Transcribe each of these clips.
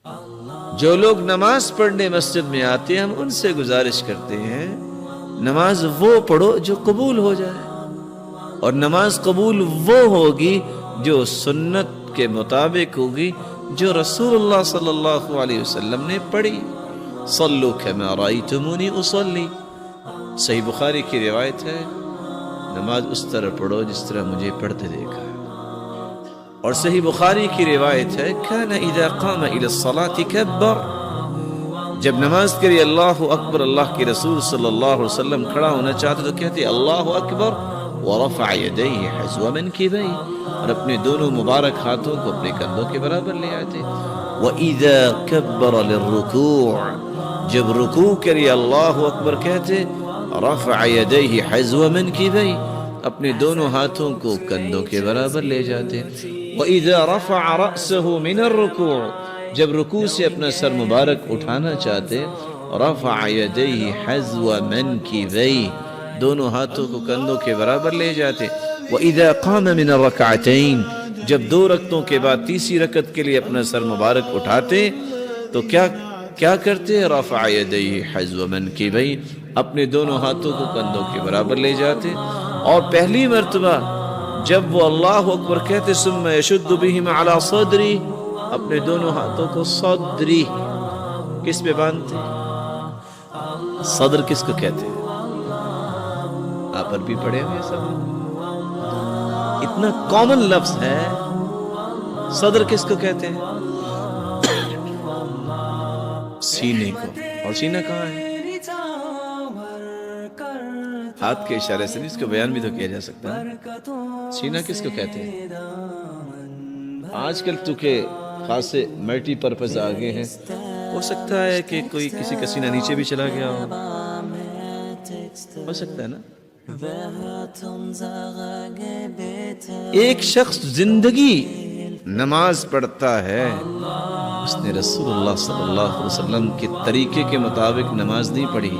جو لوگ نماز پڑھنے مسجد میں آتے ہیں ہم ان سے گزارش کرتے ہیں نماز وہ پڑھو جو قبول ہو جائے، اور نماز قبول وہ ہوگی جو سنت کے مطابق ہوگی جو رسول اللہ صلی اللہ علیہ وسلم نے پڑھی۔ صلو کما رأیتمونی اصلی، صحیح بخاری کی روایت ہے، نماز اس طرح پڑھو جس طرح مجھے پڑھتے دیکھا ہے۔ اور صحیح بخاری کی روایت ہے کان اذا قام الى الصلاة کبر، جب نماز کے لیے اللہ اکبر اللہ کے رسول صلی اللہ علیہ وسلم کھڑا ہونا چاہتے تو کہتے اللہ اکبر ورفع یدیہ حذو منکبیہ، اور اپنے دونوں مبارک ہاتھوں کو اپنے کندھوں کے برابر لے آتے۔ وَإِذَا كَبَّرَ لِلرُّكُوعِ، جب رکوع کے لیے اللہ اکبر کہتے رفع یدیہ حذو منکبیہ، اپنے دونوں ہاتھوں کو کندھوں کے برابر لے جاتے۔ وَإِذَا رَفَعَ رَأْسَهُ مِنَ الرُّكُوعِ، جب رکوع سے اپنا سر مبارک اٹھانا چاہتے رفع یدیہ حذو منکبیہ، دونوں ہاتھوں کو کندھوں کے برابر لے جاتے۔ وَإِذَا قَامَ مِنَ الرَّكْعَتَيْنِ، جب دو رکعتوں کے بعد تیسری رکعت کے لیے اپنا سر مبارک اٹھاتے تو کیا کرتے؟ رفع یدیہ حذو منکبیہ، اپنے دونوں ہاتھوں کو کندھوں کے برابر لے جاتے۔ اور پہلی مرتبہ جب وہ اللہ اکبر کہتے ثم یشد بہما علی صدری، اپنے دونوں ہاتھوں کو صدری کس پہ باندھتے؟ صدر کس کو کہتے ہیں؟ آپ عربی پڑھے ہوئے سب، اتنا کامن لفظ ہے، صدر کس کو کہتے ہیں؟ سینے کو، اور سینہ کہاں ہے؟ ہاتھ کے اشارے سے اس کو بیان بھی تو کیا جا سکتا ہے۔ سینہ کس کو کہتے ہیں؟ آج کل تو کہ خاصے ملٹی پرپز آگے ہیں، ہو سکتا ہے کہ کوئی کسی کا سینہ نیچے بھی چلا گیا ہو سکتا ہے نا۔ ایک شخص زندگی نماز پڑھتا ہے، اس نے رسول اللہ صلی اللہ علیہ وسلم کے طریقے کے مطابق نماز نہیں پڑھی،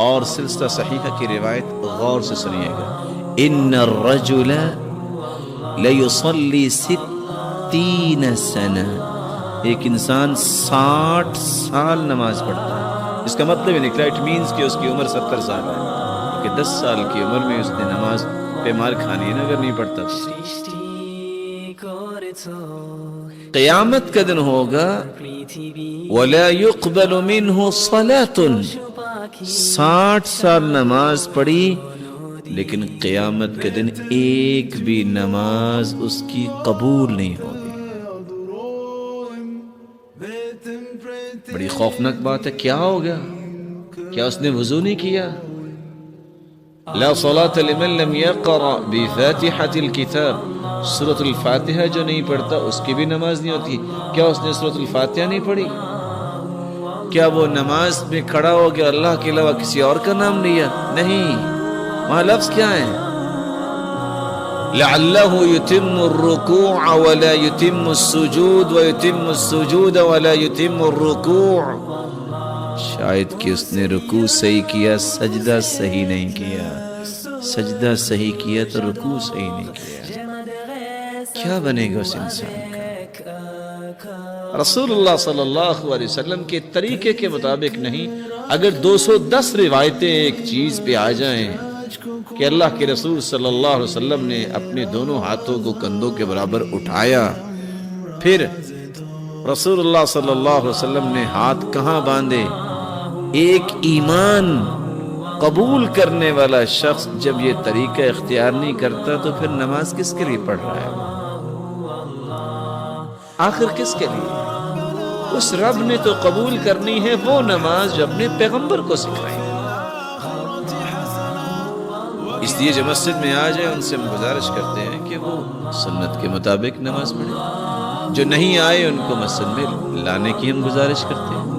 اور سلسلہ صحیحہ کی روایت غور سے سنیے گا، ان الرجل لیصلی 60 سنہ، ایک انسان 60 سال نماز پڑھتا ہے۔ اس کا مطلب یہ نکلا اٹ مینز کہ اس کی عمر 70 سال ہے، کہ 10 سال کی عمر میں اس نے نماز پہ مار کھانی ہے اگر نہیں پڑھتا۔ قیامت کا دن ہوگا وَلَا يُقْبَلُ مِنْهُ صَلَاةٌ، 60 سال نماز پڑھی لیکن قیامت کے دن ایک بھی نماز اس کی قبول نہیں ہوگی۔ بڑی خوفناک بات ہے، کیا ہو گیا؟ کیا اس نے وضو نہیں کیا؟ لا صلاة لمن لم يقرأ بفاتحة الكتاب، سورة الفاتحہ جو نہیں پڑھتا اس کی بھی نماز نہیں ہوتی۔ کیا اس نے سورة الفاتحہ نہیں پڑھی؟ کیا وہ نماز میں کھڑا ہو گیا اللہ کے علاوہ کسی اور کا نام لیا؟ نہیں، وہاں لفظ کیا ہے؟ لعلہ یتم الرکوع ولا یتم السجود ویتم السجود ولا یتم الرکوع، شاید کہ اس نے رکوع صحیح کیا سجدہ صحیح نہیں کیا، سجدہ صحیح کیا تو رکوع صحیح نہیں کیا۔ کیا بنے گا اس انسان کا؟ رسول اللہ صلی اللہ علیہ وسلم کے طریقے کے مطابق نہیں۔ اگر 210 روایتیں ایک چیز پہ آ جائیں کہ اللہ کے رسول صلی اللہ علیہ وسلم نے اپنے دونوں ہاتھوں کو کندھوں کے برابر اٹھایا، پھر رسول اللہ صلی اللہ علیہ وسلم نے ہاتھ کہاں باندھے، ایک ایمان قبول کرنے والا شخص جب یہ طریقہ اختیار نہیں کرتا تو پھر نماز کس کے لیے پڑھ رہا ہے؟ آخر کس کے لیے؟ اس رب نے تو قبول کرنی ہے وہ نماز جو اپنے پیغمبر کو سکھائی۔ اس لیے جو مسجد میں آ جائے ان سے ہم گزارش کرتے ہیں کہ وہ سنت کے مطابق نماز پڑھیں، جو نہیں آئے ان کو مسجد میں لانے کی ہم گزارش کرتے ہیں۔